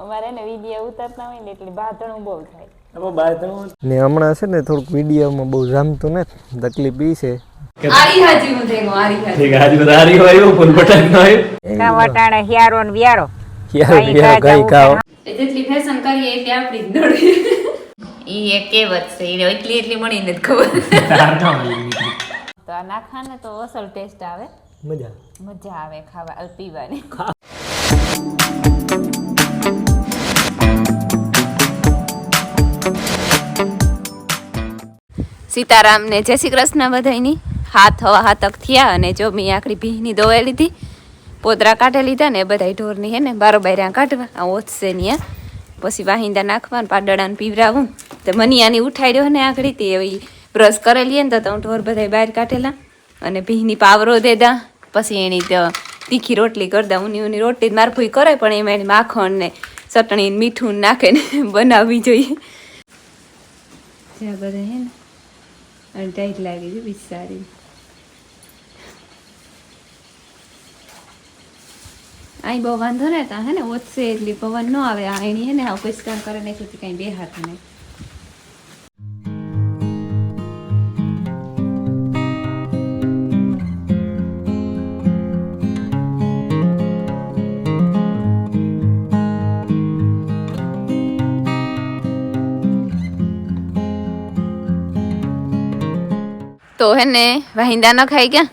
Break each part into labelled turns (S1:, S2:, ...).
S1: અમારે ને વિડીયો ઉતારતા હોય ને એટલે બાધણું બહુ થાય.
S2: હવે બાધણું ને હમણાં છે ને થોડુંક વિડીયોમાં બહુ જામતું ને તકલીફ ઈ છે.
S1: આરી હાજી હું દેગો આરી હાજી.
S2: ઠીક હાજી બધા આરી હોય એવું પણ બટન ન હોય.
S3: કા વટાણે હિયારો ને વ્યારો.
S2: હિયારો ગઈ ખાઓ.
S1: જેટલી ફેશન કરીએ એટલે આપણી જ નડે. ઈ એક કહેવત છે. ઈ એટલી મણીને જ ખબર. તો આ નાખાને તો અસલ ટેસ્ટ આવે. મજા આવે ખાવા પીવાની. સીતારામ ને જય શ્રી કૃષ્ણ બધાયની. હાથ હવા હાથક થયા અને જો મેં આખરી ભીની દોવાઈ લીધી, પોતરા કાઢી લીધા ને બધા ઢોરની હે ને બારોબાર કાઢવા આ ઓછશે ને પછી વાહિંદા નાખવા ને પાડડાને પીવરાવું. તો મનિયાની ઉઠાડ્યો ને આખડી તે એવી બ્રશ કરેલી ને તો ઢોર બધા બહાર કાઢેલા અને ભીની પાવરો દેદા. પછી એની તીખી રોટલી કરતા ઊની રોટલી મારફૂઈ કરે પણ એમાં એની માખણ ને ચટણી મીઠું નાખે ને બનાવવી જોઈએ. જ્યાં બધા હે ને અને ટાઈટ લાગી છે બિચારી. અહીં બહુ વાંધો ને તા હે ને ઓછશે એટલી પવન ન આવે. આ એની હે ને આ પરિષ્કાર કરે નાખ્યું કઈ બે હાથ નહીં. તો હે ને વાહિંદા ન ખાઈ ગયા,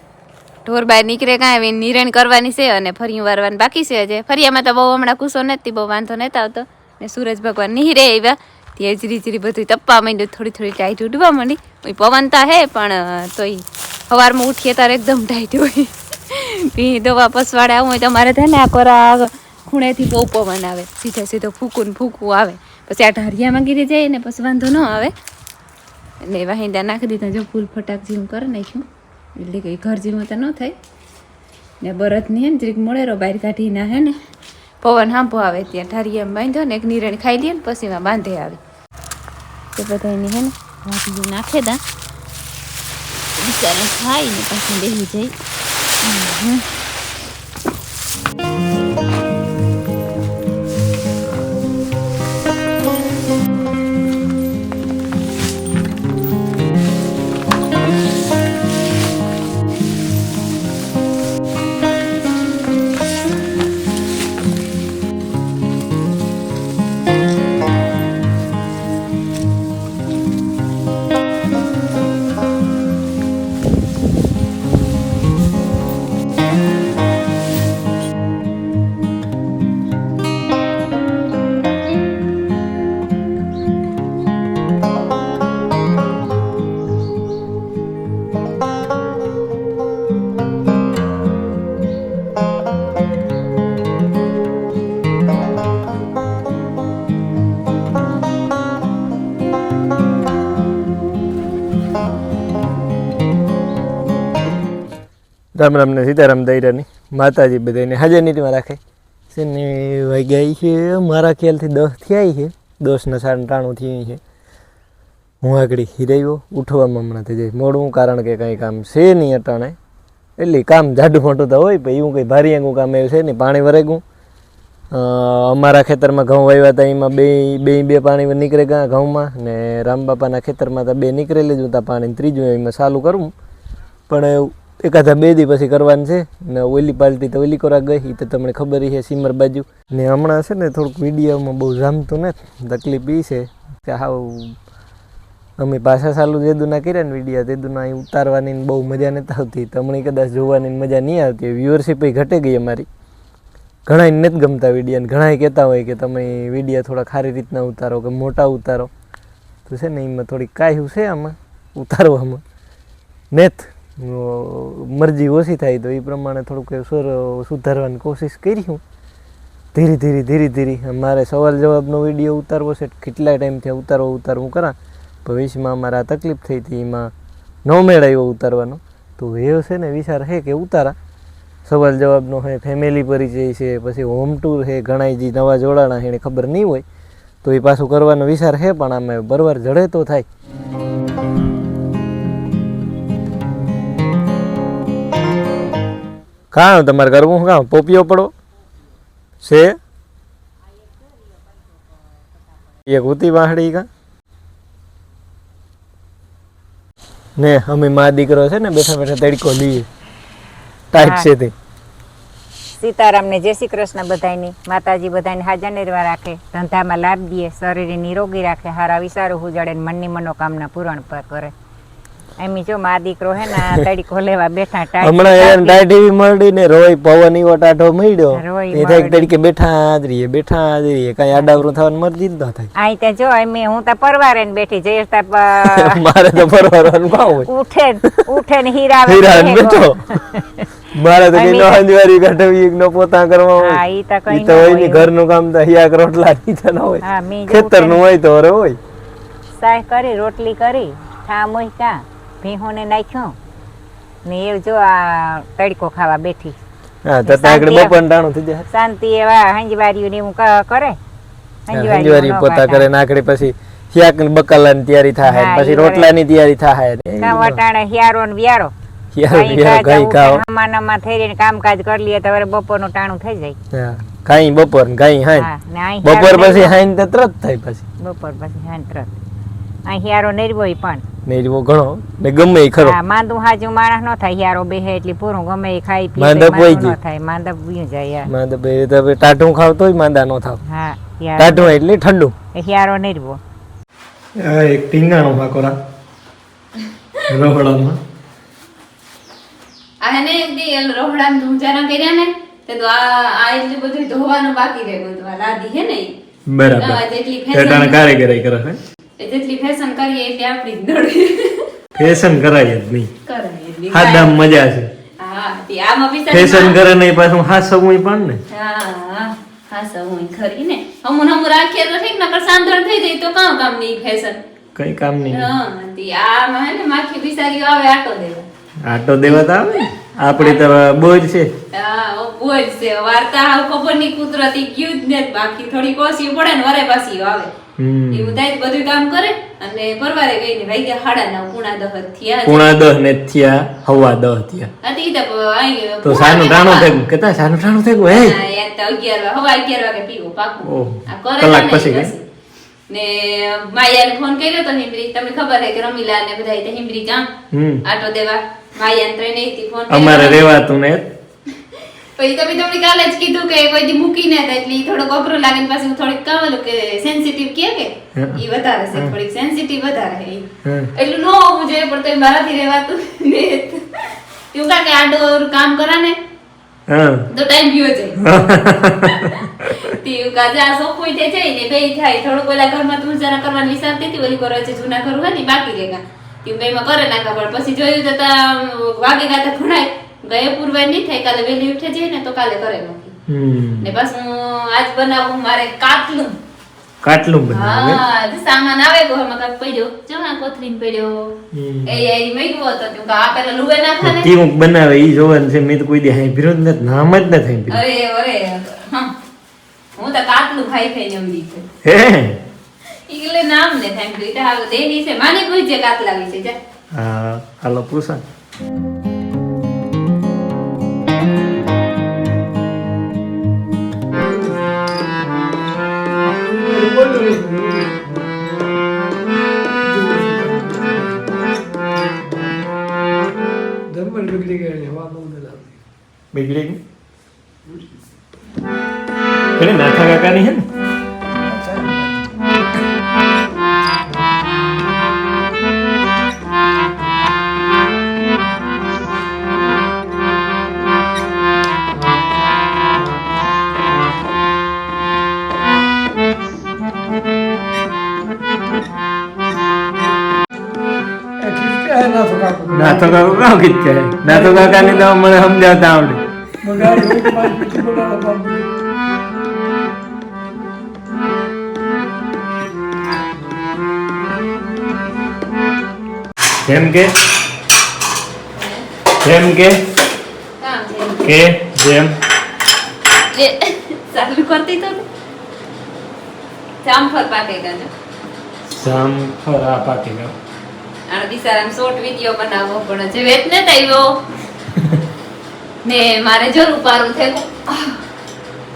S1: ઢોર બહાર નીકળે કાંઈ નિરણ કરવાની છે અને ફરિયું વારવાની બાકી છે. હજે ફરિયામાં તો બહુ હમણાં કુસો નથી, બહુ વાંધો નહોતો આવતો ને સૂરજ ભગવાન નીહરે આવ્યા ત્યાં જીરી બધું તપવા માંડ્યું, થોડી થોડી ટાઈટ ઉડવા માંડી. પવનતા હે પણ તોય સવારમાં ઉઠીએ ત્યારે એકદમ ટાઈટ હોય. ભી દવા પસવાડે આવું હોય તો અમારે થાય ને આ કોરા ખૂણેથી બહુ પવન આવે, સીધો ફૂકવું આવે. પછી આ ઢારિયામાં ગીરી જાય ને પછી વાંધો ન આવે. ને વાહિંદા નાખી દીધા, જો ફૂલ ફટાક જેવું કરી નાખ્યું એટલે કંઈ ઘર જેવું તો ન થાય ને. બરતની હે ને જરીક મળેરો બહાર કાઢી ના હે ને પવન હાંભો આવે ત્યાં ઢારિયામાં બાંધ્યો ને એક નિરણ ખાઈ લે ને પછી એમાં બાંધે આવે. તો બધા એની હે ને ભાજી નાખે દા બિચારા ખાઈ ને પછી બેસી જાય.
S2: રામ રામ ને સીતારામ દૈરાની માતાજી બધાને હાજર નીતિમાં રાખે છે ને. વાગ્યા છે મારા ખ્યાલથી 10 થયા છે, 10 ને 93 થઈ છે. હું આગળ હિરાયો ઉઠવામાં હમણાં થઈ જાય મોડું, કારણ કે કંઈ કામ છે નહીં અટાણે. એટલે કામ જાડું મોટું તો હોય ભાઈ, એવું કંઈ ભારી આગું કામ એવું છે નહીં. પાણી વરેગું અમારા ખેતરમાં ઘઉં વાવ્યા હતા, એમાં બે પાણી નીકળે ગયા ઘઉંમાં, ને રામબાપાના ખેતરમાં તો 2 નીકળેલી જ હતા પાણી, ત્રીજું એમાં ચાલુ કરવું. પણ એકાદા 2 દી પછી કરવાનું છે ને. ઓલી પાલટી તો ઓલી કોરા ગઈ, એ તો તમને ખબર છે સીમર બાજુ. ને હમણાં છે ને થોડુંક વિડીયોમાં બહુ જામતું ને તકલીફ એ છે કે હાવ અમે પાછા ચાલુ જેદુના કર્યા ને વિડીયો, તેદુના અહીં ઉતારવાની બહુ મજા નથી આવતી. તમને કદાચ જોવાની મજા નહીં આવતી. વ્યુઅરશીપ ઘટે ગઈ અમારી. ઘણા નથી ગમતા વિડીયો, ને ઘણા કહેતા હોય કે તમે વિડીયો થોડા સારી રીતના ઉતારો કે મોટા ઉતારો. તો છે ને એમાં થોડીક કાયું છે આમાં ઉતારવામાં નેત મરજી ઓછી થાય તો એ પ્રમાણે થોડુંક સુધારવાની કોશિશ કરી. હું ધીરે ધીરે મારે સવાલ જવાબનો વિડીયો ઉતારવો છે, કેટલા ટાઈમથી ઉતારવું કરા. ભવિષ્યમાં અમારે આ તકલીફ થઈ હતી, એમાં ન મેળાયો ઉતારવાનો. તો એ છે ને વિચાર છે કે ઉતારા. સવાલ જવાબનો છે, ફેમિલી પરિચય છે, પછી હોમ ટૂર છે, ઘણા જે નવા જોડાણા છે એને ખબર નહીં હોય તો એ પાછું કરવાનો વિચાર છે. પણ આમે બરાબર જડે તો થાય. કાં તમારે કરવું કાં પોપિયો પડો છે એક ઉતી વાહડી કા ને અમે મા દીકરો છે ને બેઠા બેઠા તડકો લઈએ ટાઈટ છે તે
S3: સીતારામ ને જય શ્રી કૃષ્ણ બધાયની. માતાજી બધાને હાજર નિર્વા રાખે, ધંધામાં લાભ દે, શરીર નિરોગી રાખે, હારા વિચારો ઉજાડે ને મનની મનોકામના પૂરણ પર કરે. એમ જો મા દીકરો હે ને આ તડકો લેવા બેઠા
S2: હમણાં યાર ટાઈટ એવી મળી ને રોય પવન એવો ટાઢો મળ્યો
S3: રોય
S2: એ થાય તડકે બેઠા આદરીએ કઈ આડાવરું થવાનું મરજી જ ન થાય.
S3: આઈ તે જો એમ હું તો પરવારે ને બેઠી જયેશ તા
S2: મારે તો પરવારવાનું કામ હોય
S3: ઉઠે ને હીરાવે
S2: બેઠો મારે તો કઈ નો હંજવારી કાઢવી નો પોતા કરવા હોય.
S3: હા ઈ તો કઈ
S2: ઈ તો હોય ની ઘરનું કામ તો હિયાક રોટલા નીચે ન હોય.
S3: હા મી
S2: ખેતરનું હોય તો અરે હોય.
S3: સાય કરી રોટલી કરી ઠા મોઈકા ભીહોને નાખ્યો ને એ જો આ તડકો ખાવા બેઠી.
S2: હા તો આગળ બપોર ટાણું થઈ જાય.
S3: શાંતિ એવા હંજવારીઓ ને હું કરે
S2: હંજવારી પોતા કરે નાખડે પછી હિયાક ને બકાલા ની તૈયારી થાય પછી રોટલા ની તૈયારી થાય.
S3: કા વટાણે હિયારો ને વિયારો માનામાં થઈ રહીને કામકાજ કરી લઈએ તો બપોરનું ટાણું થઈ જાય.
S2: કાઈ બપોર કાઈ હાઈ બપોર પછી હાઈ તો તરત થાય પછી
S3: બપોર પછી હાઈ તરત આ હિયારો નેરવો પણ
S2: નેરવો ઘણો ને ગમે ઈ ખરો.
S3: હા માંદું હાજુ માણસ નો થાય હિયારો બેહે એટલે પૂરું ગમે ઈ ખાઈ પી
S2: માંદપ હોય
S3: ન થાય માંદપ વયું જાય.
S2: માંદપ એ તો ટાઢું ખાવ તોય માંદા નો થાવ.
S3: હા
S2: ટાઢું એટલે ઠંડુ
S3: હિયારો નેરવો.
S2: આ એક ટીંગાણો હાકોરા રોહડામાં
S1: આ ને દી રોહડામાં ધૂંજારા કર્યા ને તે તો આ એટલું બધું ધોવાનું બાકી રહે બધું આ લાદી હે ને
S2: બરાબર
S1: જેટલી
S2: ટેટાણ કારીગરી કરે છે
S1: જેટલી ફેશન કરીએ એટલે આપણી જ દોડી
S2: ફેશન કરાય જ નહીં
S1: કરાય એટલી
S2: હાદામ મજા છે.
S1: હા તે આમાં બિચારી
S2: ફેશન કરે નહીં પાછું હાસવું પણ ને.
S1: હા હાસવું ખરી ને હમું રાખીએ તો ઠીક નકર સાંધણ થઈ જાય તો કામ નહીં ફેશન
S2: કઈ કામ નહીં.
S1: હા તે આમાં હે ને માખી બિચારીઓ આવે આટો દેવા
S2: આટો દેવા તો આવે આપડી તો બોજ છે.
S1: હા બોજ છે વાર્તા હાવ ખબર ની કુદરતી ગયું જ ને બાકી થોડી કોસી પડે ને વરે પાછી આવે એવું થાય બધું કામ કરે અને પરવારે ગઈને વાગ્યા 9:30 થયા.
S2: પૂણા 10 ને થયા હવા 10 થયા
S1: હતી તો
S2: તો સાનું ટાણું થઈ ગયું કેતા સાનું ટાણું થઈ ગયું હે
S1: યાર તો 11 વાગે પીવું પાકું.
S2: ઓહ
S1: આ કરે
S2: કલાક પછી
S1: ને માયાને ફોન કર્યો તો હિમરી તમને ખબર હે કે રમીલા ને બધા તે હિમરી જામ આટો દેવા માયાને ટ્રેને થી ફોન કર્યો
S2: અમારે રેવાતું ને
S1: પછી તમને કાલે જ કીધું કે કોઈ દી મૂકીને હતા એટલે થોડોક અઘરો લાગે ને પાછું થોડીક કાવલું કે સેન્સિટિવ કે ઈ વધારે છે થોડીક સેન્સિટિવ વધારે હે એટલું નો હોવું જોઈએ પણ તો મારાથી રહેવાતું ને એવું કાકે આડો કામ કરા ને તો ટાઈમ ગયો છે તીવ કાજા સોખોઈ તે જાય ને બેય થાય થોડું પેલા ઘરમાં તું જરા કરવાની વિચારતી હતી ઓલી કરો છે જૂના ઘર હોય ને બાકી રેગા તીવ બેમાં કરે નાખા પણ પછી જોયું તો વાગે ગાતા ઘણાય ગયે પૂરવાય નહીં થાય કાલે વેલી ઉઠે જાય ને તો કાલે કરે નાખી ને બસ હું આજ બનાવું મારે કાટલું
S2: બનાવે.
S1: હા સામાન આવે ગો હમણાં કાક પડ્યો ચણા કોથરીન પડ્યો એ આઈ મેગવો તો તું કા પેલા લુવે નાખા ને
S2: કેવું બનાવે ઈ જોવાનું છે. મેં તો કોઈ દી હાઈ વિરોધ નથી નામ જ ન થાય.
S1: અરે હું તો કાટલું ખાઈ જમડી છે
S2: હે
S1: એટલે નામ ને થાય તો ઈટા હાલો દેની છે માને કોઈ જે કાટલા વિશે જા.
S2: હા હાલો પૂછા बिगड़ी गई फिर नाथा काका नहीं है नाथो काका कहाँ गीत क्या है नाथो काका ने तो मैंने समझाता आवड़े જેમ કે જેમ
S1: ચાલુ કરતી તો જામફળ પાકેગા ને
S2: જામફળ આ પાકેગા
S1: અને બિચારાને શોર્ટ વિડિયો બનાવવો પણ જે વેત ને આવ્યો ને મારે જરૂર પારું થયું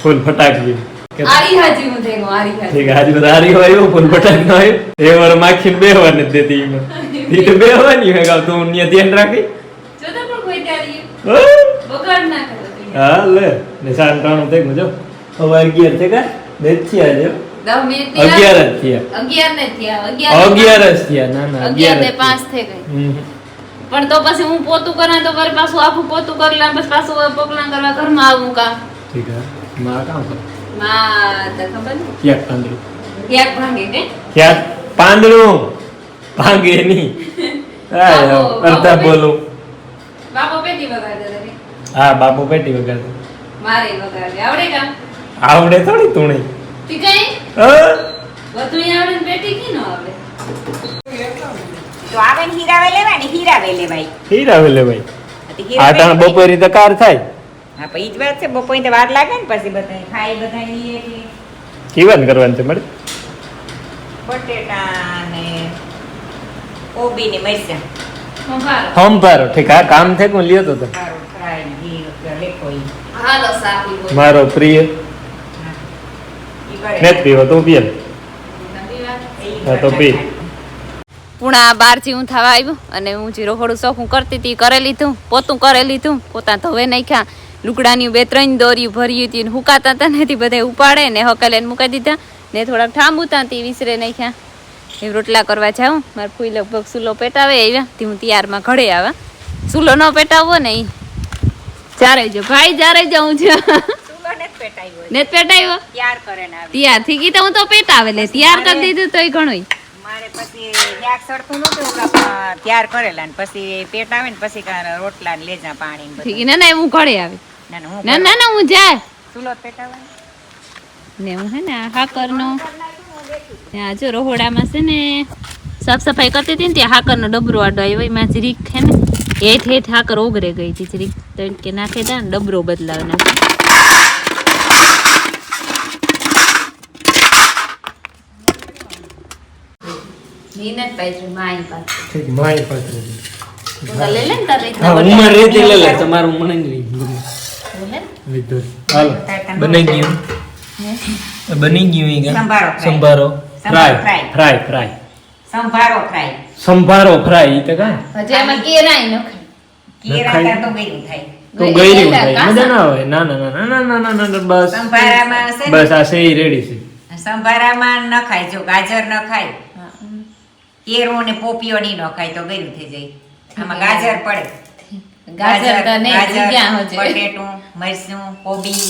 S2: ફૂલ ફટાકડી
S1: આરી હાજી હું દેગો આરી હાજી
S2: ઠીક આજ બધા હારી હોય ફૂલ પટાક ન હોય એ વાર માખી બે વાર નથી દેતી એમાં ઈ તો બે વાર ની હોય તું ને ધ્યાન રાખી
S1: જો તો પણ કોઈ તારી
S2: હા?
S1: બગાડ ના કરો
S2: હા લે ને સાન ટાણું થઈ ગયું જો હવે 11 છે કા દેખી આજો
S1: 10 મિનિટ
S2: 11 જ થયા
S1: 11 ને થયા
S2: 11 જ થયા ના ના
S1: 11 ને 5 થઈ ગઈ પણ તો પછી હું પોતું કરા તો વળી પાછું આખું પોતું કરી લા બસ પાછું પોકલા કરવા ઘરમાં આવું કામ
S2: ઠીક હે માં કામ કર
S1: માં તો ખબર ને
S2: ક્યાંક પાંદડું
S1: ક્યાંક ભાંગે કે
S2: ક્યાંક પાંદડું ભાંગે નહીં
S1: બાપો,
S2: અર્થા
S1: બાપો
S2: બોલું
S1: બાપો પેટી વગાડે રે
S2: હા બાપુ પેટી વગાડે
S1: મારે વગાડે આવડે કામ
S2: આવડે થોડી તુણી
S1: તી કઈ
S2: હા
S1: બધું આવડે ને પેટી કી ન આવડે
S3: તો આવે ને હીરાવે લેવાય
S2: હીરા વેલે ભાઈ
S3: તો
S2: આ
S3: હીરાવે
S2: ટાણ બપોરી તો કાર થાય
S3: હા પણ ઈ જ વાત છે બપોરે તો વાર લાગે ને પછી બધા ખાઈ બધા ઈ એટલે
S2: કેવાન કરવાનું છે મળે
S3: બટેટા ને કોબી ને મરચાં
S1: સંભાળો
S2: સંભારો ઠીક આ કામ થાય કોણ લ્યો તો તમે
S3: સારું ફ્રાય ને ઘી લેખો ઈ
S1: હાલો સાપી બોલ
S2: મારો પ્રિય
S3: હા. ઈ કરે.
S2: ને પીવો તું પીએ
S1: નવી વાત
S3: ઈ
S2: હા, તો પી.
S1: પૂણા 12 થી હું થવા આવ્યું અને હું જે રોહડું ચોખ્ખું કરતી હતી કરી લીધું પોતું કરી લીધું પોતા ધોવે નાખ્યા લુગડાની 2-3 દોરીયું ભર્યું હતી ને હુકાતા હતા ને તે બધા ઉપાડે ને હકલે મૂકી દીધા ને થોડાક ઠાંબુતા તે વિસરે નાખ્યા એ રોટલા કરવા જાઉં મારે ફૂઈ લગભગ સૂલો પેટાવે આવ્યા તે હું તૈયારમાં ઘડે આવ્યા સૂલો ન પેટાવવો ને ઈ ચારે જો ભાઈ ચારે જાઉં છું
S3: ચૂલો ને જ પેટાયો હોય.
S1: ને જ પેટાવ્યો
S3: તૈયાર કરે ને આવી
S1: તૈયાર થઈ ગઈ તો હું તો પેટાવે લે તૈયાર કરી દીધું તોય ઘણું
S3: મારે પછી શાક સરખું નતું કાપા તૈયાર કરેલા ને પછી પેટ આવે ને પછી રોટલા ને લેજા પાણી ને
S1: ઠીક
S3: બધું.
S1: ના ના હું ઘડે આવી
S3: ના ના હું
S1: ના ના ના હું જાય
S3: ચૂલો જ પેટાવાનો.
S1: ને હું હે ને આ હાકરનો આ જો રહોડામાં છે ને સાફ સફાઈ કરતી હતી ને ત્યાં હાકરનો ડબરો આડો આવ્યો એમાં જરીક છે ને હેઠ હેઠ હાકર ઓગરે ગઈ હતી જરીક તો એમ કે નાખે દા ને ડબરો બદલાવ નાખે નીને જ પાઈ માઈ પાસે
S2: ઠીક માઈ પાત્ર
S1: તો લે લે ને તારે
S2: હા ઉમર રેતી લે લે તમારું મને નહીં
S1: લે
S2: લીધું હાલો બની ગયું બની ગયું ઈ
S3: સંભારો fry.
S2: સંભારો
S3: સંભારો
S2: ફ્રાય
S3: fry.
S2: ફ્રાય ફ્રાય
S3: સંભારો ફ્રાય
S2: સંભારો ફ્રાય ઈ તો કા
S1: હજી એમાં કેરાય નખાય
S3: કેરાતા તો ગયું થાય.
S2: તો ગઈરી થાય મજા ના આવે ના ના ના ના ના ના ના ના બસ
S3: સંભારામાં છે ને,
S2: બસ આ સેઈ રેડી છે
S3: સંભારામાં ન ખાય જો ગાજર ન ખાય કેરો ને પોપીઓ ની ન ખાય તો ગયું થઈ જાય. આમાં ગાજર પડે.
S1: ગાજર તો નહીં ક્યાં હોજે
S3: બટેટું મરચું કોબી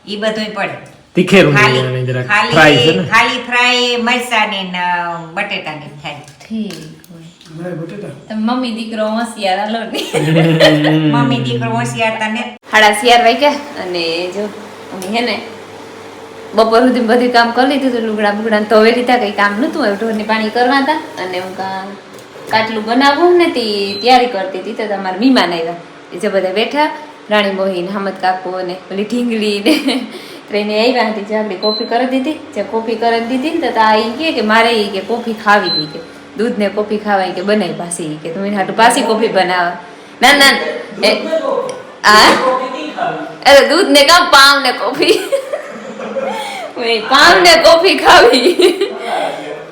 S3: ઈ બધુંય પડે.
S2: તીખેરું
S3: ખાલી
S2: નહીં જરા ફ્રાય છે ને
S3: ખાલી ફ્રાય મરચાની ને બટેટાની જ થાય.
S1: ઠીક હોય તમે મમ્મી દીકરો હોશિયાર હાલો ને
S3: મમ્મી દીકરો હોશિયાર તને
S1: 11:30 વાગ્યા અને જો અમે હે ને બપોર સુધી બધી કામ કરી લીધું હતું લુગડા બુગડા તો હવે લીધા કઈ કામ નતું હવે ઢોરની પાણી કરવા હતા અને હું કાટલું બનાવવું ને તે તૈયારી કરતી હતી તો તમારા મહેમાન આવ્યા એ જે બધા બેઠા રાણી મોહી ને હામદ કાકુ અને પેલી ઢીંગલી ને ટ્રેને આવ્યા હતી જે આપણે કોફી કરી દીધી જે કોફી કરી દીધી ને તો આ એ કે મારે એ કે કોફી ખાવી હતી કે દૂધ ને કોફી ખાવાય કે બનાવી પાછી કે તમે હાટું પાછી કોફી બનાવા ના ના એ આ અરે દૂધ ને કામ પાવ ને કોફી પાવ ને કોફી ખાવી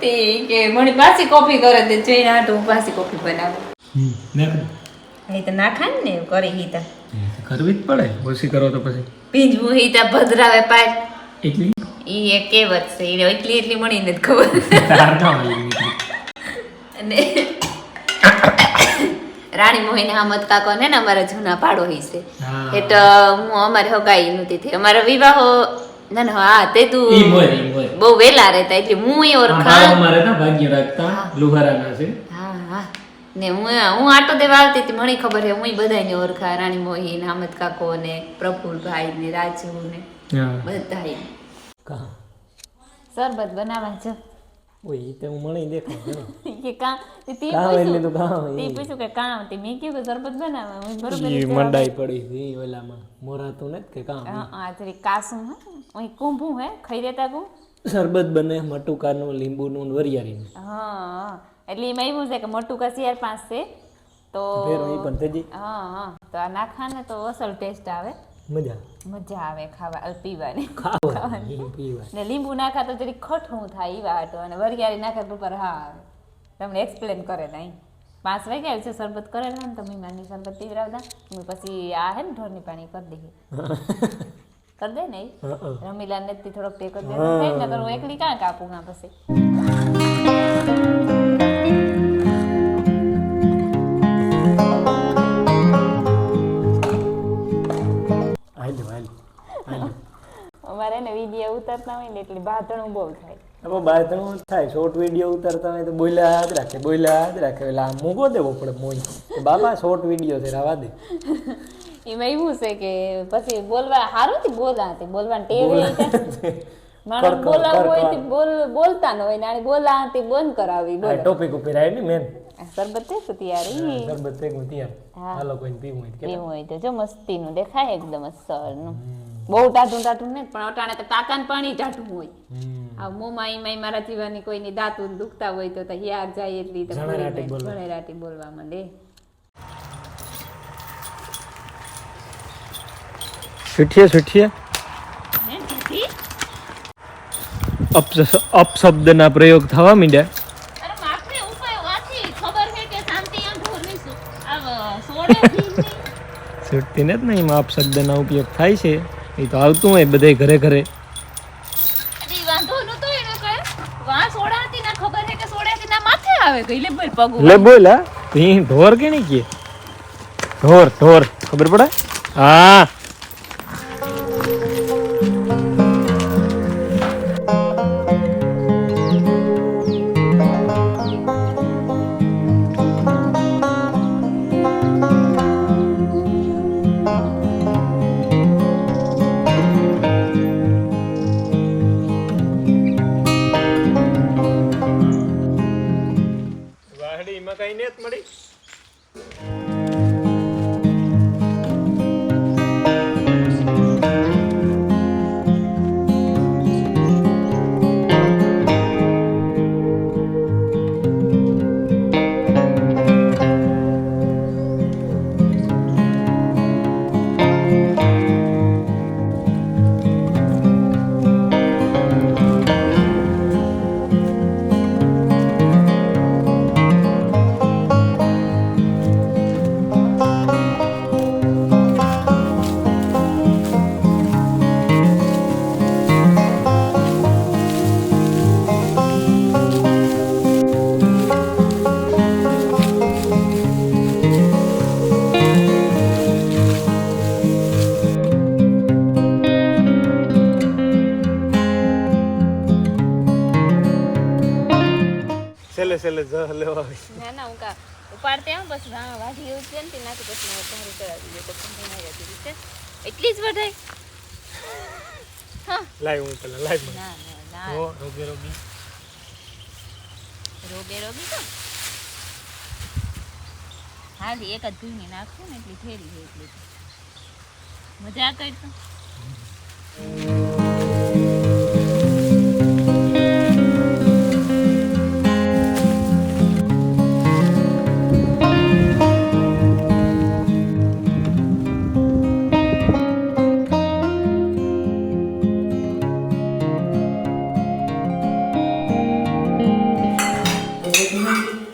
S1: તે કે મને પાછી કોફી કરે તે જોઈને હાટું હું પાછી કોફી બનાવું એ તો નાખાય ને એવું કરી હીતા
S2: કરવી જ પડે ઓછી કરો તો પછી
S1: પીંજવું હીતા ભદ્રાવે પાય
S2: એટલી
S1: ઈ એક કહેવત છે ઈ એટલી મળી નથી ખબર અને રાણી મોહીને હામદ કાકો ને અમારા જૂના પાડોશી છે
S2: હા.
S1: એટલે હું અમારે હગાઈ નહોતી થઈ અમારા વિવાહો ના ના હા તે તું
S2: ઈ મોય
S1: બહુ વેલા રહેતા એટલે હું એ ઓળખાણ
S2: અમારે ના ભાગ્ય રાખતા લુહારાના છે
S1: હા હા ને હું આટો દેવા આવતી હતી મને ખબર છે હું બધાને ઓળખા રાણી મોહીન હામદ કાકો ને પ્રફુલભાઈ ને રાજુ ને
S2: હા
S1: બધા
S2: કા
S1: શરબત બનાવવા છે
S2: ઓય ઈ તો હું મણી દેખો
S1: કે કામ તે
S2: કામ એટલે તો કામ
S1: તે પૂછ્યું કે કામ તે મેં કીધું કે શરબત બનાવવા હું બરોબર
S2: ઈ મંડાઈ પડી છે ઈ ઓલામાં મોરાતું નથી કે કામ
S1: હા જરી કાસું હે ઓય કુંભું હે ખાઈ દેતા કું
S2: શરબત બને મટુકાનું લીંબુનું ને વરિયાળીનું
S1: હા એટલે એમાં એવું છે કે મોટું કસિયાર પાંચ છે તો
S2: ફેર ઈ પણ તેજી
S1: હા હા તો આ નાખા ને તો અસલ ટેસ્ટ આવે
S2: મજા
S1: મજા આવે ખાવા પીવાની
S2: ખાવાની પીવા
S1: ને લીંબુ નાખા તો જરી ખટું થાય ઈ વાટો અને વરિયાળી નાખા તો ઉપર હા આવે તમને એક્સપ્લેન કરે નહીં 5 વાગ્યા છે શરબત કરેલા ને તો મીમાની શરબત પીવડાવતા હું પછી આ હે ને ઢોરની પાણી કરી દઈએ કરી દે ને રમીલા ને થોડોક ટેકો દે થાય ને હું એકલી કાં કાપું ના પછી અમારે ને વિડીયો ઉતારતા હોય ને એટલે બાધણું બહુ થાય
S2: હવે બાધણું થાય શોર્ટ વિડીયો ઉતારતા હોય તો બોલ્યા જ રાખે એટલે આમ મૂકો દેવો પડે મોઈ બાબા શોર્ટ વિડીયો છે રાવા દે
S1: એમાં એવું છે કે પછી બોલવા સારું થી બોલવાની ટેવ માણસ બોલાવવું હોય બોલતા ન હોય ને બોલાતી બંધ કરાવી
S2: ટોપિક ઉપર આવી ને મેન
S1: શરબત છે તૈયારી
S2: શરબત થેગું તૈયાર હાલો કોઈને પીવું
S1: હોય તો જો મસ્તીનું દેખાય એકદમ સરનું બહુ ટાઢું નહીં પણ અટાણે તો કાકાને પાણી ટાઢું હોય આ મોમાં ઈમાં મારા જીવાની કોઈની દાંતું દુખતા હોય તો યાર જાય એટલી તો ઘણેરાટી બોલવા માંડે
S2: સુઠીએ અપશબ્દના પ્રયોગ થવા માંડ્યા છૂટતી ને જ નહીં એમાં અપશબ્દના ઉપયોગ થાય છે એ તો આવતું હોય બધે ઘરે લે બોલ હા ઢોર કે નહીં કે ઢોર ખબર પડે હા છેલ્લે લેવા
S1: ના હું કા ઉપાડતે આમ બસ વાઢી એવું છે ને નાખી પછી તારી કરાવી દે તો કંઈ રીતે એટલી જ વઢાય હા
S2: લાઈવ હું પેલા લાઈવ
S1: ના
S2: ઓ રોગે તો
S1: હાલી એક જ ધૂની નાખું ને એટલી ફેરી છે એટલી મજા કરતો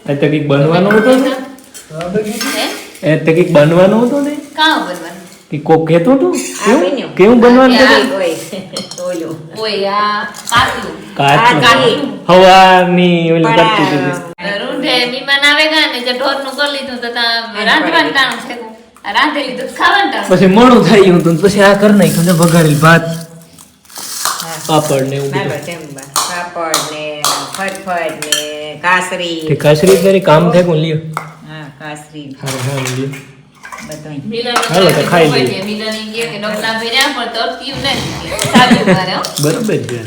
S2: તો કંઈક બનવાનું હતું ને એ તો કંઈક બનવાનું હતું ને
S1: કાં બનવાનું
S2: કે કોક કહેતો હતું કેવું બનવાનું હતું હવાની ઓલી કરતી હતી
S1: રૂંઢે મહેમાન આવે ગા ને જે ઢોરનું કરી લીધું તો રાંધવાનું ટાણું છે રાંધેલી તો ખાવાનું ટાણું
S2: પછી મોડું થઈ ગયું હતું પછી આ કરી નાખ્યું ને વઘારેલ ભાત પાપડ ને એવું
S3: પાપડ ને ફટફટ ને કાસરી
S2: તે કાસરી કરી કામ થાય કોણ લ્યો
S3: હા કાસરી
S2: હા લ્યો
S3: બધું
S2: હાલો તો ખાઈ લઈએ
S1: મિલન કે ડોક્ટર ભર્યા પણ તરતીયું નહીં ચાલુ કરે
S2: બરોબર છે